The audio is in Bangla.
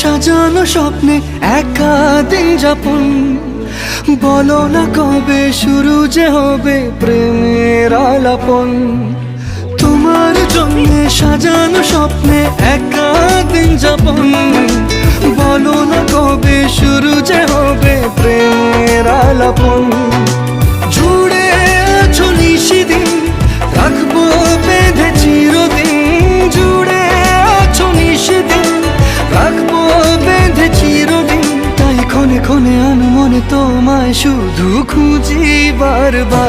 সাজানো স্বপ্নে একা দিন যাপন, বলো না কবে শুরু যে হবে প্রেমের আলাপন। তোমার জন্য সাজানো স্বপ্নে একা দিন যাপন, বলো না কবে শুরু যে হবে প্রেমের আলাপন। জুড়ে আছো নিশিদিন, রাখবো বেঁধে চিরদিন। জুড়ে আছো নিশিদিন, রাখবো বেঁধে চিরদিন। তাই ক্ষণে ক্ষণে আনমনে তোমায় শুধু খুঁজি বারবার।